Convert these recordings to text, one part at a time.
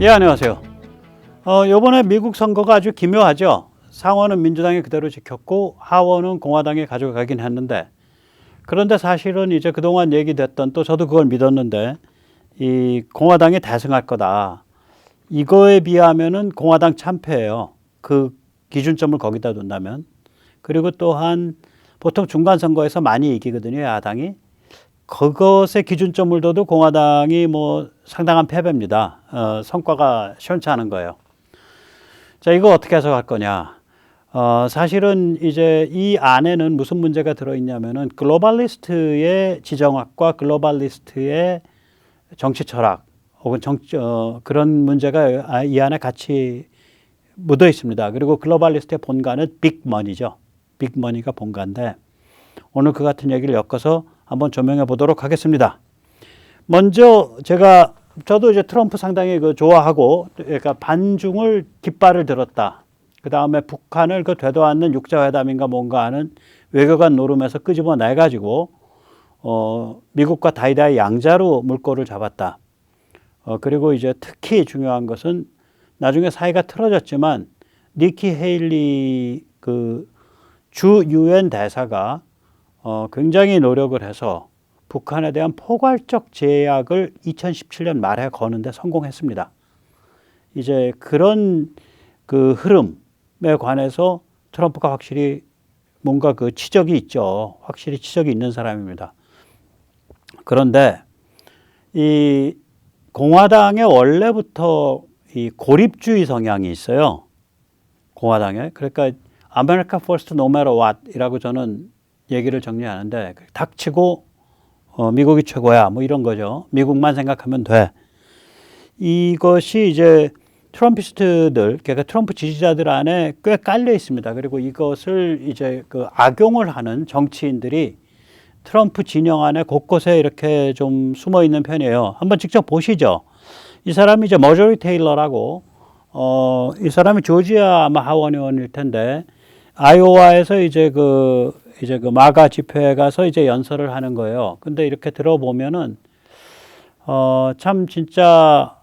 예, 안녕하세요. 이번에 미국 선거가 아주 기묘하죠. 상원은 민주당이 그대로 지켰고 하원은 공화당이 가져가긴 했는데, 그런데 사실은 이제 그동안 얘기됐던, 또 저도 그걸 믿었는데, 이 공화당이 대승할 거다. 이거에 비하면은 공화당 참패예요. 그 기준점을 거기다 둔다면. 그리고 또한 보통 중간 선거에서 많이 이기거든요, 야당이. 그것에 기준점을 둬도 공화당이 뭐 상당한 패배입니다. 성과가 시원치 않은 거예요. 자, 이거 어떻게 해석할 거냐. 사실은 이제 이 안에는 무슨 문제가 들어있냐면은 글로벌리스트의 지정학과 글로벌리스트의 정치 철학 혹은 그런 문제가 이 안에 같이 묻어 있습니다. 그리고 글로벌리스트의 본가는 빅머니죠. 빅머니가 본가인데 오늘 그 같은 얘기를 엮어서 한번 조명해 보도록 하겠습니다. 먼저 저도 이제 트럼프 상당히 좋아하고, 그러니까 반중을 깃발을 들었다. 그 다음에 북한을 되도 않는 육자회담인가 뭔가 하는 외교관 노름에서 끄집어내 가지고 미국과 다이다이 양자로 물꼬를 잡았다. 그리고 이제 특히 중요한 것은 나중에 사이가 틀어졌지만 니키 헤일리 주 유엔 대사가 굉장히 노력을 해서 북한에 대한 포괄적 제약을 2017년 말에 거는데 성공했습니다. 이제 그런 흐름에 관해서 트럼프가 확실히 뭔가 치적이 있죠. 확실히 치적이 있는 사람입니다. 그런데 이 공화당에 원래부터 이 고립주의 성향이 있어요. 공화당에. 그러니까 아메리카 퍼스트 노 매터 왓이라고 저는 얘기를 정리하는데, 닥치고 미국이 최고야 뭐 이런 거죠. 미국만 생각하면 돼. 이것이 이제 트럼피스트들, 그러니까 트럼프 지지자들 안에 꽤 깔려 있습니다. 그리고 이것을 이제 악용을 하는 정치인들이 트럼프 진영 안에 곳곳에 이렇게 좀 숨어 있는 편이에요. 한번 직접 보시죠. 이 사람이 이제 머저리 테일러라고, 이 사람이 조지아 아마 하원 의원일 텐데, 아이오와에서 이제 마가 집회에 가서 이제 연설을 하는 거예요. 근데 이렇게 들어보면은, 참 진짜,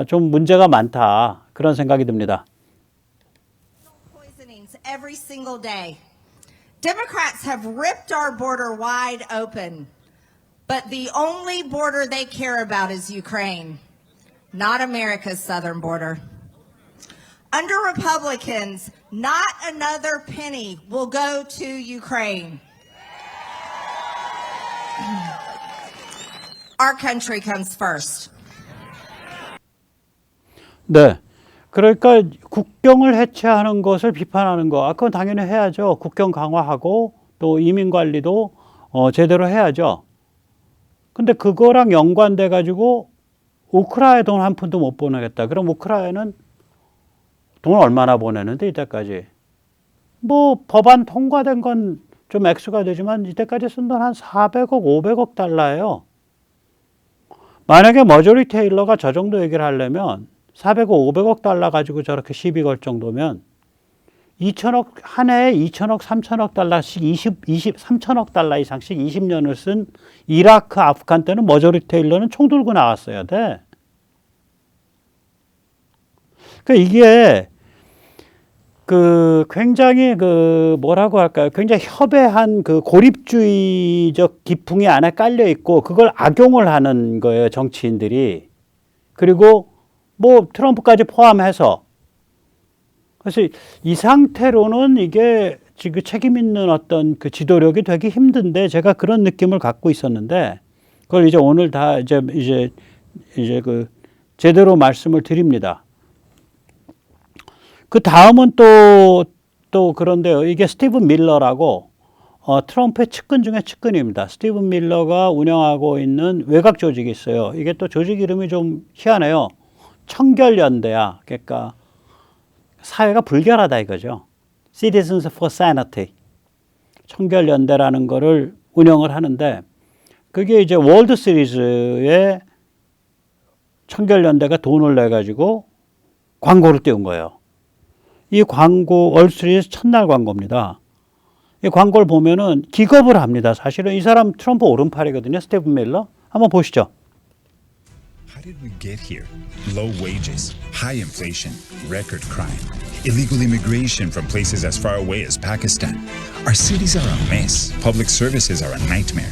좀 문제가 많다. 그런 생각이 듭니다. Poisonings every single day. Democrats have ripped our border wide open, but the only border they care about is Ukraine, not America's southern border. Under Republicans, not another penny will go to Ukraine. Our country comes first. 네. 그러니까 국경을 해체하는 것을 비판하는 거, 그건 당연히 해야죠. 국경 강화하고 또 이민 관리도 제대로 해야죠. 근데 그거랑 연관돼 가지고 우크라이나에 돈 한 푼도 못 보내겠다. 그럼 우크라이나는 돈 얼마나 보내는데 이때까지? 뭐 법안 통과된 건 좀 액수가 되지만 이때까지 쓴 돈 한 400억, 500억 달러예요. 만약에 머저리 테일러가 저 정도 얘기를 하려면 400억, 500억 달러 가지고 저렇게 시비 걸 정도면 2천억, 한 해에 2천억, 3천억 달러씩 3천억 달러 이상씩 20년을 쓴 이라크, 아프간 때는 머저리 테일러는 총 들고 나왔어야 돼. 그러니까 이게 굉장히 뭐라고 할까요? 굉장히 협회한 고립주의적 기풍이 안에 깔려 있고 그걸 악용을 하는 거예요, 정치인들이. 그리고 뭐 트럼프까지 포함해서. 그래서 이 상태로는 이게 지금 책임 있는 어떤 지도력이 되기 힘든데, 제가 그런 느낌을 갖고 있었는데 그걸 이제 오늘 다 이제 제대로 말씀을 드립니다. 그 다음은 또 그런데요. 이게 스티븐 밀러라고 트럼프의 측근 중에 측근입니다. 스티븐 밀러가 운영하고 있는 외곽 조직이 있어요. 이게 또 조직 이름이 좀 희한해요. 청결연대야. 그러니까 사회가 불결하다 이거죠. Citizens for Sanity. 청결연대라는 거를 운영을 하는데, 그게 이제 월드 시리즈에 청결연대가 돈을 내가지고 광고를 띄운 거예요. 이 광고 월스트리트 첫날 광고입니다. 이 광고를 보면은 기겁을 합니다. 사실은 이 사람 트럼프 오른팔이거든요. 스티븐 밀러. 한번 보시죠. How did we get here? Low wages, high inflation, record crime, illegal immigration from places as far away as Pakistan. Our cities are a mess. Public services are a nightmare.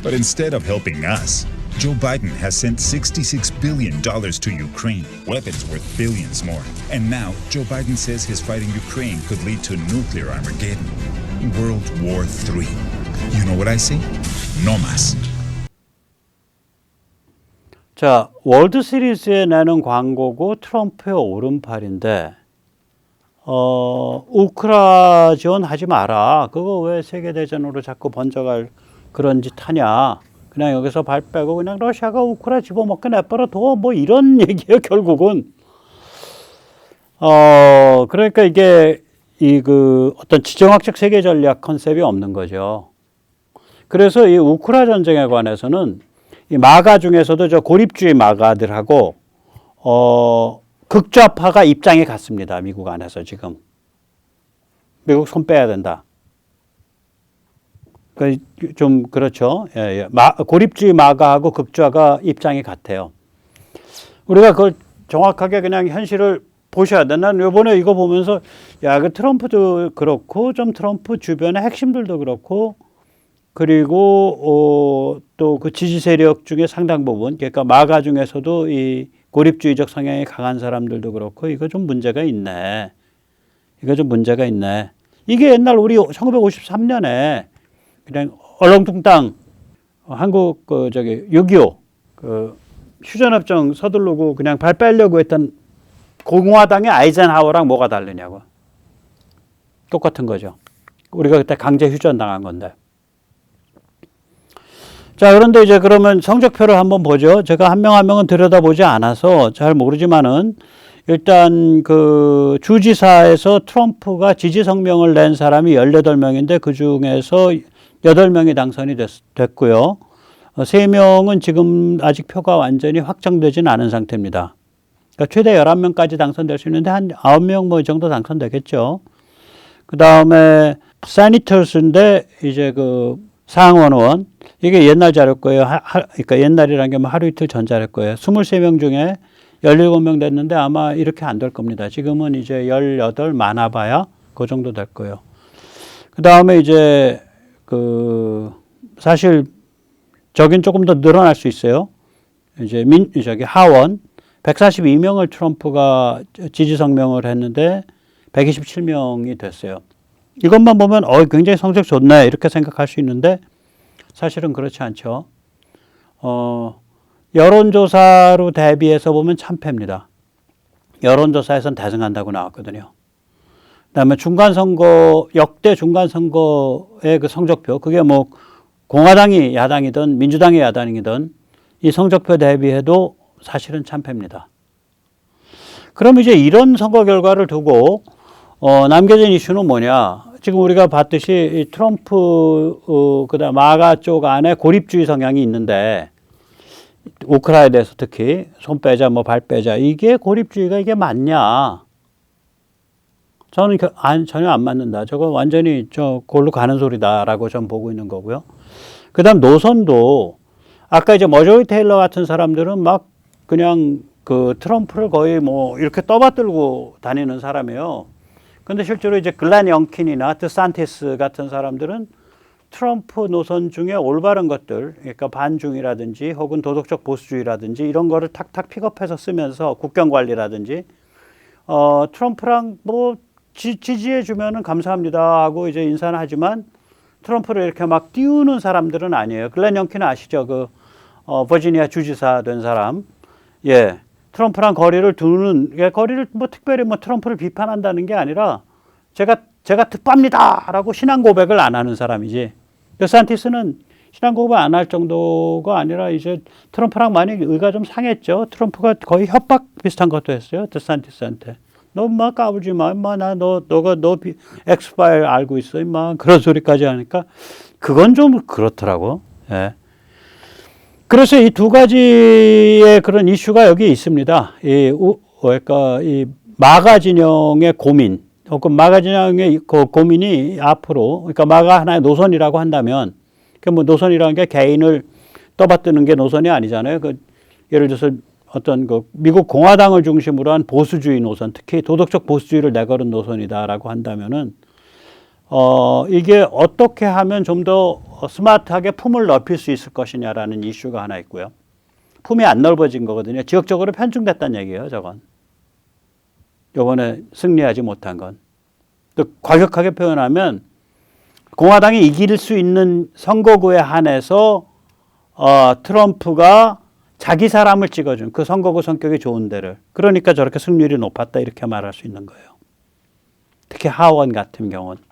But instead of helping us, Joe Biden has sent $66 billion to Ukraine, weapons worth billions more. And now, Joe Biden says his fight in Ukraine could lead to nuclear Armageddon. World War III. You know what I say? No más. 자, 월드 시리즈에 내는 광고고 트럼프의 오른팔인데, 우크라 지원하지 마라. 그거 왜 세계대전으로 자꾸 번져갈 그런 짓 하냐. 그냥 여기서 발 빼고 그냥 러시아가 우크라 집어먹게 내버려둬. 뭐 이런 얘기예요, 결국은. 그러니까 이게 어떤 지정학적 세계 전략 컨셉이 없는 거죠. 그래서 이 우크라 전쟁에 관해서는 이 마가 중에서도 저 고립주의 마가들하고 극좌파가 입장이 같습니다. 미국 안에서 지금. 미국 손 빼야 된다. 좀 그렇죠. 예. 고립주의 마가하고 극좌가 입장이 같아요. 우리가 그걸 정확하게 그냥 현실을 보셔야 돼. 난 이번에 이거 보면서 그 트럼프도 그렇고 좀 트럼프 주변의 핵심들도 그렇고 그리고 또 그 지지 세력 중에 상당 부분, 그러니까 마가 중에서도 이 고립주의적 성향이 강한 사람들도 그렇고 이거 좀 문제가 있네. 이게 옛날 우리 1953년에 그냥 얼렁뚱땅 한국 6.25 휴전협정 서두르고 그냥 발 빼려고 했던 공화당의 아이젠하워랑 뭐가 다르냐고. 똑같은 거죠. 우리가 그때 강제 휴전 당한 건데. 자, 그런데 이제 그러면 성적표를 한번 보죠. 제가 한 명 한 명은 들여다보지 않아서 잘 모르지만은 일단 그 주지사에서 트럼프가 지지 성명을 낸 사람이 18명인데 그 중에서 8명이 당선이 됐고요. 3명은 지금 아직 표가 완전히 확정되진 않은 상태입니다. 그러니까 최대 11명까지 당선될 수 있는데 한 9명 뭐 이 정도 당선되겠죠. 그 다음에 세니터스인데 이제 그 상원 의원, 이게 옛날 자료일 거예요. 그러니까 옛날이라는 게 뭐 하루 이틀 전 자료일 거예요. 23명 중에 17명 됐는데 아마 이렇게 안 될 겁니다. 지금은 이제 18 많아봐야 그 정도 될 거예요. 그 다음에 이제 사실 저긴 조금 더 늘어날 수 있어요. 이제 하원 142명을 트럼프가 지지 성명을 했는데 127명이 됐어요. 이것만 보면 굉장히 성적 좋네 이렇게 생각할 수 있는데 사실은 그렇지 않죠. 여론조사로 대비해서 보면 참패입니다. 여론조사에선 대승한다고 나왔거든요. 그다음에 중간선거, 역대 중간선거의 그 성적표, 그게 뭐 공화당이 야당이든 민주당이 야당이든 이 성적표 대비해도 사실은 참패입니다. 그럼 이제 이런 선거 결과를 두고 남겨진 이슈는 뭐냐? 지금 우리가 봤듯이 이 트럼프 그다음 마가 쪽 안에 고립주의 성향이 있는데 우크라이나에 대해서 특히 손 빼자 뭐 발 빼자 이게 고립주의가 이게 맞냐? 저는 전혀 안 맞는다. 저거 완전히 그걸로 가는 소리다라고 전 보고 있는 거고요. 그다음 노선도 아까 이제 머저리 테일러 같은 사람들은 막 그냥 그 트럼프를 거의 뭐 이렇게 떠받들고 다니는 사람이에요. 근데 실제로 이제 글렌 영킨이나 드산티스 같은 사람들은 트럼프 노선 중에 올바른 것들, 그러니까 반중이라든지 혹은 도덕적 보수주의라든지 이런 거를 탁탁 픽업해서 쓰면서 국경 관리라든지 트럼프랑 뭐 지지해 주면은 감사합니다 하고 이제 인사는 하지만 트럼프를 이렇게 막 띄우는 사람들은 아니에요. 글렌 영킨 아시죠? 버지니아 주지사 된 사람. 예. 트럼프랑 거리를 두는, 거리를 뭐 특별히 뭐 트럼프를 비판한다는 게 아니라 제가 특파입니다라고 신앙 고백을 안 하는 사람이지. 데산티스는 신앙 고백 안 할 정도가 아니라 이제 트럼프랑 많이 의가 좀 상했죠. 트럼프가 거의 협박 비슷한 것도 했어요. 데산티스한테. 너 막 까불지 마. 임마 너가 엑스파일 알고 있어. 임마 그런 소리까지 하니까 그건 좀 그렇더라고. 예. 그래서 이 두 가지의 그런 이슈가 여기 있습니다. 그러니까 이 마가 진영의 고민, 혹은 마가 진영의 그 고민이 앞으로, 그러니까 마가 하나의 노선이라고 한다면, 그 뭐 노선이라는 게 개인을 떠받드는 게 노선이 아니잖아요. 예를 들어서 어떤 그 미국 공화당을 중심으로 한 보수주의 노선, 특히 도덕적 보수주의를 내걸은 노선이다라고 한다면은 이게 어떻게 하면 좀 더 스마트하게 품을 넓힐 수 있을 것이냐라는 이슈가 하나 있고요. 품이 안 넓어진 거거든요. 지역적으로 편중됐다는 얘기예요, 저건. 이번에 승리하지 못한 건. 또 과격하게 표현하면 공화당이 이길 수 있는 선거구에 한해서 트럼프가 자기 사람을 찍어준 그 선거구 성격이 좋은 데를, 그러니까 저렇게 승률이 높았다 이렇게 말할 수 있는 거예요. 특히 하원 같은 경우는.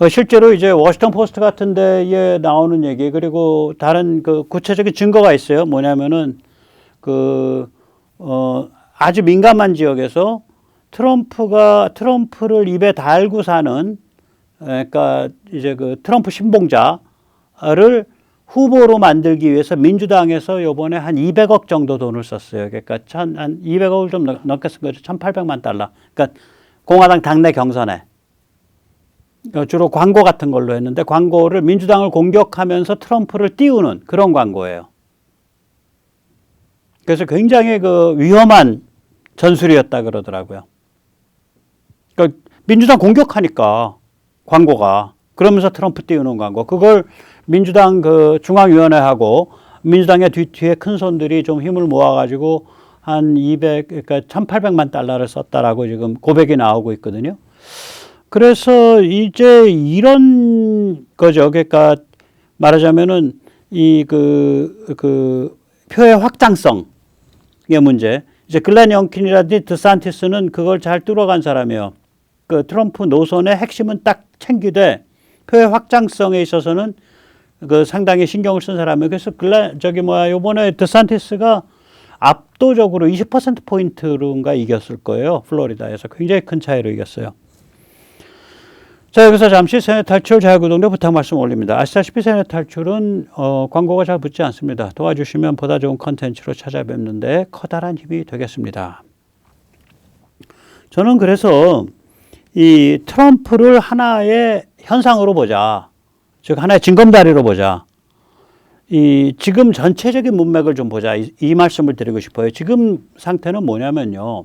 실제로 이제 워싱턴 포스트 같은 데에 나오는 얘기, 그리고 다른 그 구체적인 증거가 있어요. 뭐냐면은 아주 민감한 지역에서 트럼프를 입에 달고 사는, 그러니까 이제 그 트럼프 신봉자를 후보로 만들기 위해서 민주당에서 요번에 한 200억 정도 돈을 썼어요. 그러니까 한 200억을 좀 넘게 쓴 거죠. 1,800만 달러. 그러니까 공화당 당내 경선에. 주로 광고 같은 걸로 했는데, 광고를 민주당을 공격하면서 트럼프를 띄우는 그런 광고예요. 그래서 굉장히 그 위험한 전술이었다 그러더라고요. 그러니까 민주당 공격하니까 광고가, 그러면서 트럼프 띄우는 광고, 그걸 민주당 그 중앙위원회하고 민주당의 뒤에 큰 손들이 좀 힘을 모아가지고 한 그러니까 1,800만 달러를 썼다라고 지금 고백이 나오고 있거든요. 그래서 이제 이런 거죠. 그러니까 말하자면은 그 표의 확장성의 문제. 이제 글렌 영킨이라든지 드산티스는 그걸 잘 뚫어간 사람이에요. 그 트럼프 노선의 핵심은 딱 챙기되 표의 확장성에 있어서는 그 상당히 신경을 쓴 사람이에요. 그래서 요번에 드산티스가 압도적으로 20% 포인트로인가 이겼을 거예요. 플로리다에서 굉장히 큰 차이로 이겼어요. 자, 여기서 잠시 세뇌 탈출 자유구독료 부탁 말씀 올립니다. 아시다시피 세뇌 탈출은 광고가 잘 붙지 않습니다. 도와주시면 보다 좋은 컨텐츠로 찾아뵙는데 커다란 힘이 되겠습니다. 저는 그래서 이 트럼프를 하나의 현상으로 보자. 즉 하나의 징검다리로 보자. 지금 전체적인 문맥을 좀 보자. 이 말씀을 드리고 싶어요. 지금 상태는 뭐냐면요.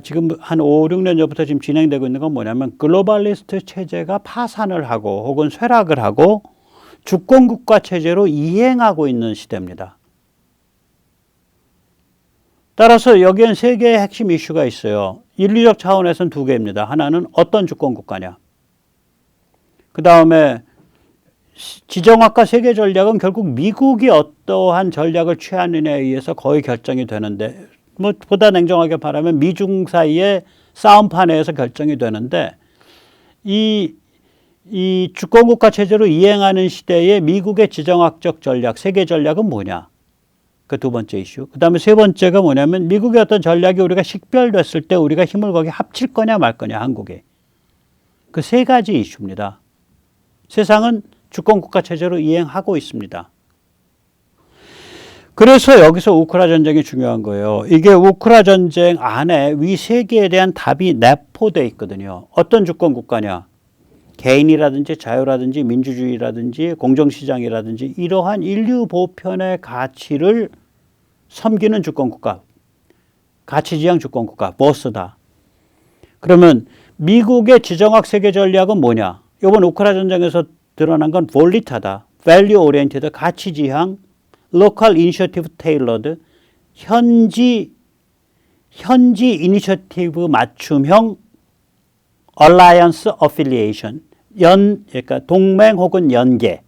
지금 한 5, 6년 전부터 지금 진행되고 있는 건 뭐냐면 글로벌리스트 체제가 파산을 하고 혹은 쇠락을 하고 주권국가 체제로 이행하고 있는 시대입니다. 따라서 여기엔 세 개의 핵심 이슈가 있어요. 인류적 차원에서는 두 개입니다. 하나는 어떤 주권국가냐. 그 다음에 지정학과 세계 전략은 결국 미국이 어떠한 전략을 취하느냐에 의해서 거의 결정이 되는데, 뭐 보다 냉정하게 말하면 미중 사이의 싸움판에서 결정이 되는데, 이 주권국가 체제로 이행하는 시대에 미국의 지정학적 전략, 세계 전략은 뭐냐? 그 두 번째 이슈. 그 다음에 세 번째가 뭐냐면 미국의 어떤 전략이 우리가 식별됐을 때 우리가 힘을 거기 합칠 거냐 말 거냐, 한국에. 그 세 가지 이슈입니다. 세상은 주권국가 체제로 이행하고 있습니다. 그래서 여기서 우크라 전쟁이 중요한 거예요. 이게 우크라 전쟁 안에 위 세 개에 대한 답이 내포되어 있거든요. 어떤 주권국가냐? 개인이라든지 자유라든지 민주주의라든지 공정시장이라든지 이러한 인류 보편의 가치를 섬기는 주권국가, 가치지향 주권국가, 보스다. 그러면 미국의 지정학 세계 전략은 뭐냐? 이번 우크라 전쟁에서 드러난 건 볼리타다. value oriented, 가치지향, local initiative tailored, 현지 이니셔티브 맞춤형 alliance affiliation, 그러니까 동맹 혹은 연계.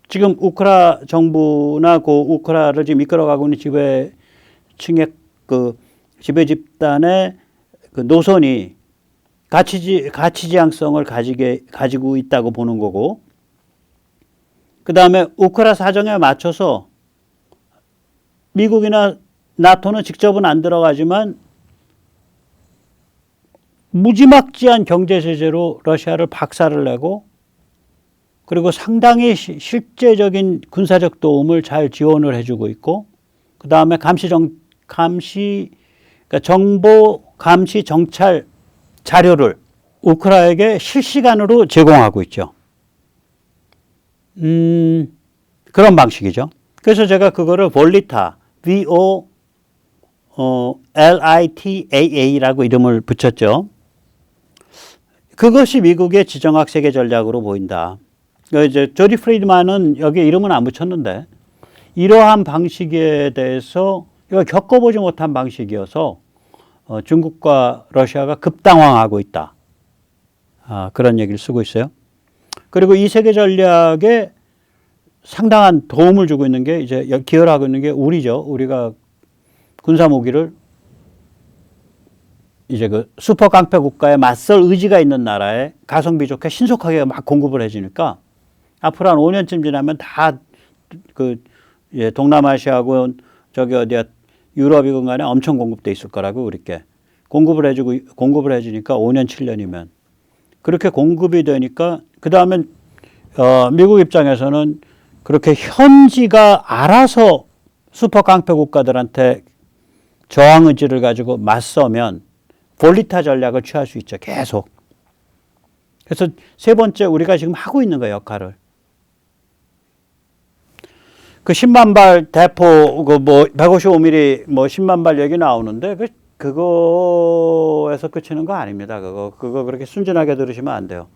지금 우크라 정부나 그 우크라를 지금 이끌어가고 있는 지배 집단의 그 노선이 가치지향성을 가지고 있다고 보는 거고, 그 다음에 우크라 사정에 맞춰서 미국이나 나토는 직접은 안 들어가지만 무지막지한 경제 제재로 러시아를 박살을 내고, 그리고 상당히 실제적인 군사적 도움을 잘 지원을 해주고 있고, 그 다음에 그러니까 정보 감시 정찰 자료를 우크라에게 실시간으로 제공하고 있죠. 그런 방식이죠. 그래서 제가 그거를 볼리타, VOLITAA라고 이름을 붙였죠. 그것이 미국의 지정학 세계 전략으로 보인다. 이제 조디 프리드만은 여기에 이름은 안 붙였는데 이러한 방식에 대해서 이거 겪어보지 못한 방식이어서 중국과 러시아가 급당황하고 있다. 그런 얘기를 쓰고 있어요. 그리고 이 세계 전략에 상당한 도움을 주고 있는 게 이제 기여를 하고 있는 게 우리죠. 우리가 군사 무기를 이제 그 슈퍼 깡패 국가에 맞설 의지가 있는 나라에 가성비 좋게 신속하게 막 공급을 해주니까 앞으로 한 5년쯤 지나면 다 그 동남아시아하고 저기 어디야 유럽이건 간에 엄청 공급돼 있을 거라고 우리께 공급을 해주니까 5년 7년이면 그렇게 공급이 되니까 그 다음에 미국 입장에서는 그렇게 현지가 알아서 슈퍼 깡패 국가들한테 저항 의지를 가지고 맞서면 볼리타 전략을 취할 수 있죠. 계속. 그래서 세 번째 우리가 지금 하고 있는 거예요. 역할을. 그 10만 발 대포 그 뭐 155mm 뭐 10만 발 얘기 나오는데 그거에서 그치는 거 아닙니다. 그거 그렇게 순진하게 들으시면 안 돼요.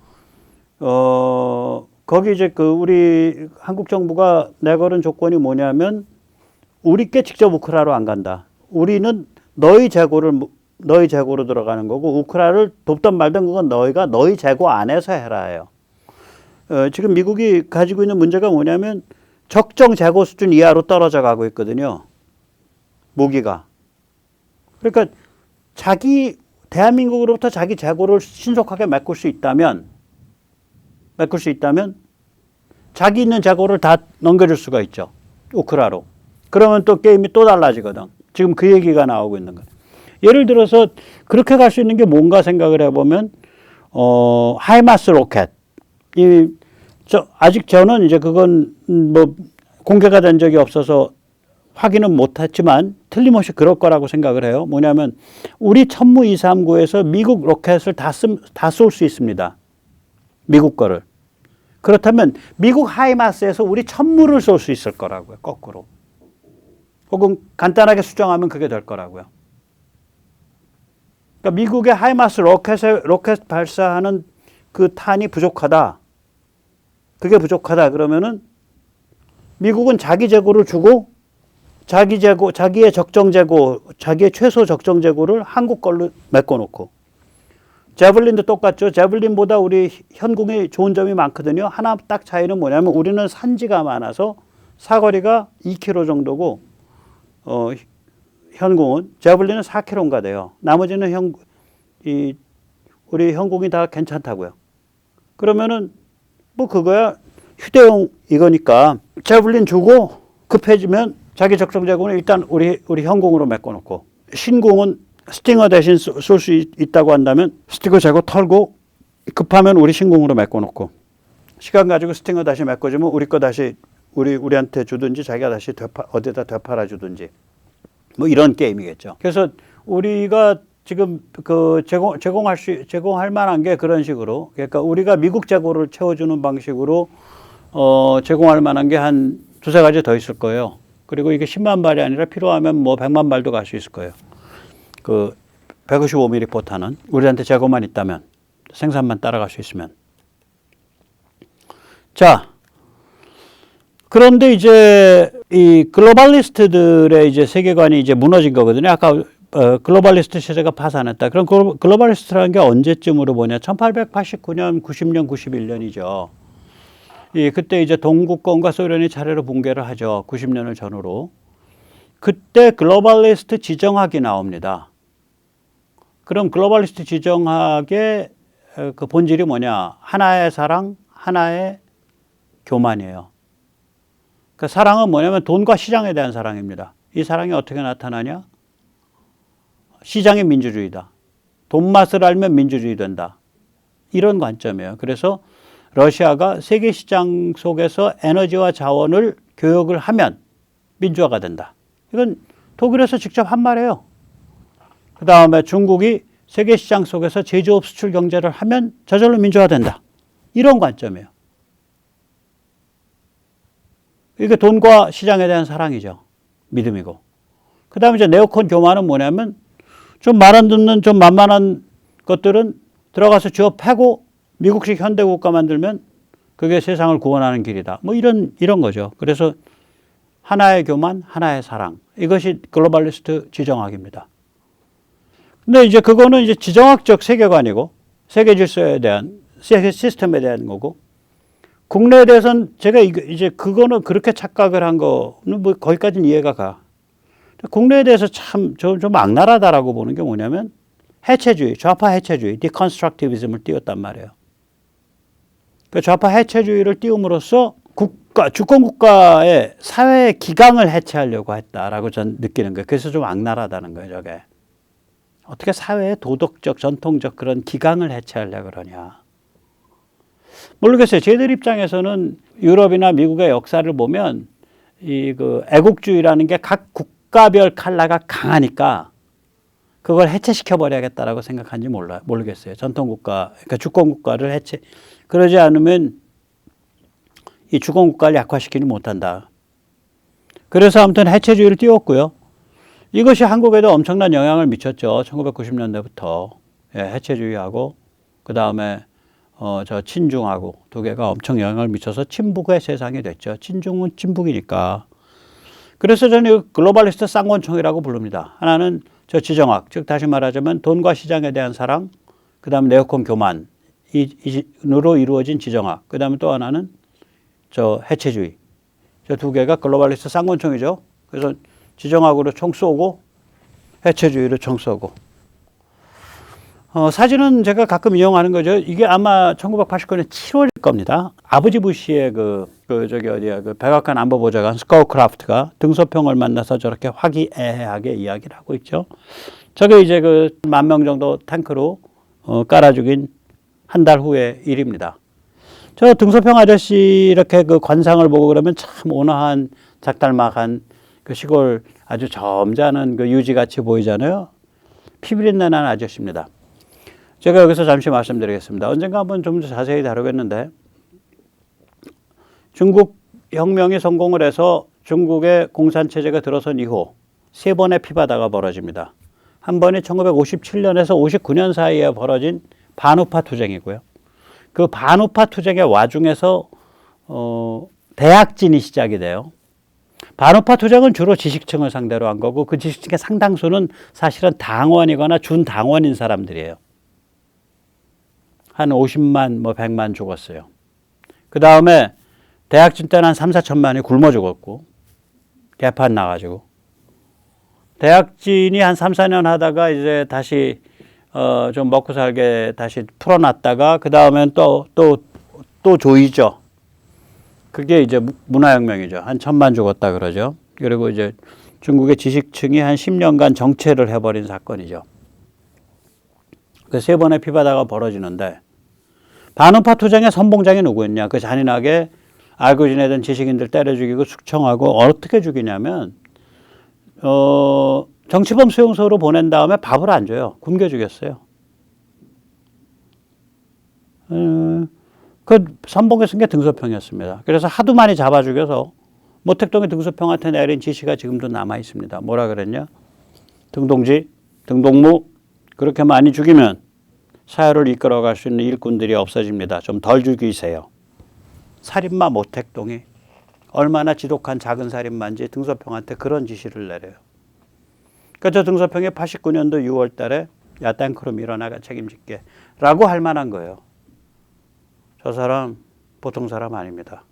거기 이제 그 우리 한국 정부가 내걸은 조건이 뭐냐면 우리께 직접 우크라로 안 간다. 우리는 너희 재고로 들어가는 거고 우크라를 돕던 말던 그건 너희가 너희 재고 안에서 해라예요. 지금 미국이 가지고 있는 문제가 뭐냐면 적정 재고 수준 이하로 떨어져 가고 있거든요. 무기가. 그러니까 대한민국으로부터 자기 재고를 신속하게 메꿀 수 있다면 자기 있는 재고를 다 넘겨줄 수가 있죠. 우크라로. 그러면 또 게임이 또 달라지거든. 지금 그 얘기가 나오고 있는 거예요. 예를 들어서 그렇게 갈 수 있는 게 뭔가 생각을 해보면 하이마스 로켓. 아직 저는 이제 그건 뭐 공개가 된 적이 없어서 확인은 못했지만 틀림없이 그럴 거라고 생각을 해요. 뭐냐면 우리 천무 239에서 미국 로켓을 다 쏠 수 있습니다. 미국 거를. 그렇다면 미국 하이마스에서 우리 천무를 쏠 수 있을 거라고요. 거꾸로. 혹은 간단하게 수정하면 그게 될 거라고요. 그러니까 미국의 하이마스 로켓 발사하는 그 탄이 부족하다. 그게 부족하다 그러면은 미국은 자기 재고를 주고 자기의 적정 재고, 자기의 최소 적정 재고를 한국 걸로 메꿔놓고 제블린도 똑같죠. 제블린보다 우리 현궁이 좋은 점이 많거든요. 하나 딱 차이는 뭐냐면 우리는 산지가 많아서 사거리가 2km 정도고 현궁은 제블린은 4km인가 돼요. 나머지는 우리 현궁이 다 괜찮다고요. 그러면은 뭐 그거야 휴대용 이거니까 제블린 주고 급해지면 자기 적정 재고는 일단 우리 현궁으로 메꿔놓고 신궁은 스팅어 대신 쏠 수 있다고 한다면 스팅어 재고 털고 급하면 우리 신궁으로 메꿔놓고 시간 가지고 스팅어 다시 메꿔주면 우리 거 다시 우리한테 주든지 자기가 다시 어디다 되팔아 주든지 뭐 이런 게임이겠죠. 그래서 우리가 지금 그 제공할 만한 게 그런 식으로 그러니까 우리가 미국 재고를 채워주는 방식으로 제공할 만한 게 한 두세 가지 더 있을 거예요. 그리고 이게 10만 발이 아니라 필요하면 뭐 100만 발도 갈 수 있을 거예요. 그 155mm 포탄은 우리한테 재고만 있다면 생산만 따라갈 수 있으면. 자, 그런데 이제 이 글로벌리스트들의 이제 세계관이 이제 무너진 거거든요. 아까 글로벌리스트 체제가 파산했다. 그럼 글로벌리스트라는 게 언제쯤으로 보냐? 1889년, 90년, 91년이죠. 그때 이제 동구권과 소련이 차례로 붕괴를 하죠. 90년을 전후로. 그때 글로벌리스트 지정학이 나옵니다. 그럼 글로벌리스트 지정학의 그 본질이 뭐냐? 하나의 사랑, 하나의 교만이에요. 그 사랑은 뭐냐면 돈과 시장에 대한 사랑입니다. 이 사랑이 어떻게 나타나냐? 시장의 민주주의다. 돈 맛을 알면 민주주의 된다. 이런 관점이에요. 그래서 러시아가 세계 시장 속에서 에너지와 자원을 교역을 하면 민주화가 된다. 이건 독일에서 직접 한 말이에요. 그 다음에 중국이 세계 시장 속에서 제조업 수출 경제를 하면 저절로 민주화된다. 이런 관점이에요. 이게 돈과 시장에 대한 사랑이죠. 믿음이고. 그 다음에 이제 네오콘 교만은 뭐냐면 좀 말 안 듣는 좀 만만한 것들은 들어가서 쥐어 패고 미국식 현대국가 만들면 그게 세상을 구원하는 길이다. 뭐 이런 거죠. 그래서 하나의 교만, 하나의 사랑. 이것이 글로벌리스트 지정학입니다. 근데 이제 그거는 이제 지정학적 세계관이고 세계 질서에 대한 세계 시스템에 대한 거고 국내에 대해서는 제가 이제 그거는 그렇게 착각을 한 거는 뭐 거기까지는 이해가 가. 국내에 대해서 참 좀 악랄하다라고 보는 게 뭐냐면 해체주의, 좌파 해체주의, 디컨스트럭티비즘을 띄웠단 말이에요. 그 좌파 해체주의를 띄움으로써 주권 국가의 사회의 기강을 해체하려고 했다라고 전 느끼는 거예요. 그래서 좀 악랄하다는 거예요, 저게. 어떻게 사회의 도덕적, 전통적 그런 기강을 해체하려고 그러냐. 모르겠어요. 저희들 입장에서는 유럽이나 미국의 역사를 보면 그 애국주의라는 게 각 국가별 칼라가 강하니까 그걸 해체시켜 버려야겠다라고 생각한지 모르겠어요. 전통국가, 그러니까 주권국가를 그러지 않으면 이 주권국가를 약화시키지 못한다. 그래서 아무튼 해체주의를 띄웠고요. 이것이 한국에도 엄청난 영향을 미쳤죠. 1990년대부터. 예, 해체주의하고 그 다음에 저 친중하고 두 개가 엄청 영향을 미쳐서 친북의 세상이 됐죠. 친중은 친북이니까. 그래서 저는 글로벌리스트 쌍권총이라고 부릅니다. 하나는 저 지정학, 즉 다시 말하자면 돈과 시장에 대한 사랑, 그 다음에 네오콘 교만으로 이루어진 지정학, 그 다음에 또 하나는 저 해체주의. 저 두 개가 글로벌리스트 쌍권총이죠. 그래서 지정학으로 총 쏘고 해체주의로 총 쏘고. 사진은 제가 가끔 이용하는 거죠. 이게 아마 1989년 7월일 겁니다. 아버지 부시의 그 백악관 안보보좌관 스코우크라프트가 등소평을 만나서 저렇게 화기애애하게 이야기를 하고 있죠. 저게 이제 그 10,000명 정도 탱크로 깔아 죽인 한 달 후의 일입니다. 저 등소평 아저씨 이렇게 그 관상을 보고 그러면 참 온화한 작달막한 그 시골 아주 점잖은 그 유지같이 보이잖아요. 피비린내 나는 아저씨입니다. 제가 여기서 잠시 말씀드리겠습니다. 언젠가 한번 좀 더 자세히 다루겠는데 중국 혁명이 성공을 해서 중국의 공산체제가 들어선 이후 3번의 피바다가 벌어집니다. 한 번이 1957년에서 59년 사이에 벌어진 반우파 투쟁이고요. 그 반우파 투쟁의 와중에서 대학진이 시작이 돼요. 반우파 투쟁은 주로 지식층을 상대로 한 거고 그 지식층의 상당수는 사실은 당원이거나 준당원인 사람들이에요. 한 50만, 100만 죽었어요. 그 다음에 대학진 때는 한 3, 4천만이 굶어 죽었고 개판 나가지고 대학진이 한 3, 4년 하다가 이제 다시 좀 먹고 살게 다시 풀어놨다가 그 다음엔 또 조이죠. 그게 이제 문화혁명이죠. 한 1,000만 죽었다 그러죠. 그리고 이제 중국의 지식층이 한 10년간 정체를 해버린 사건이죠. 그 3번의 피바다가 벌어지는데 반우파 투쟁의 선봉장이 누구였냐. 그 잔인하게 알고 지내던 지식인들 때려 죽이고 숙청하고 어떻게 죽이냐면 정치범 수용소로 보낸 다음에 밥을 안 줘요. 굶겨 죽였어요. 그 선봉에 쓴 게 등소평이었습니다. 그래서 하도 많이 잡아 죽여서 모택동의 등소평한테 내린 지시가 지금도 남아 있습니다. 뭐라 그랬냐? 등동지, 등동무 그렇게 많이 죽이면 사회를 이끌어갈 수 있는 일꾼들이 없어집니다. 좀 덜 죽이세요. 살인마 모택동이 얼마나 지독한 작은 살인마인지 등소평한테 그런 지시를 내려요. 그러니까 저 등소평이 89년도 6월 달에 야 탱크로 밀어나가 책임질게 라고 할 만한 거예요. 저 사람 보통 사람 아닙니다.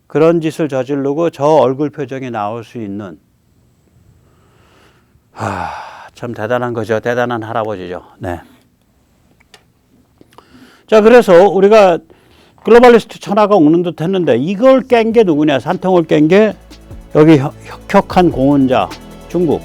그런 짓을 저지르고 저 얼굴 표정이 나올 수 있는 참 대단한 거죠. 대단한 할아버지죠. 네. 자, 그래서 우리가 글로벌리스트 천하가 오는 듯 했는데 이걸 깬 게 누구냐? 산통을 깬 게 여기 혁혁한 공헌자 중국.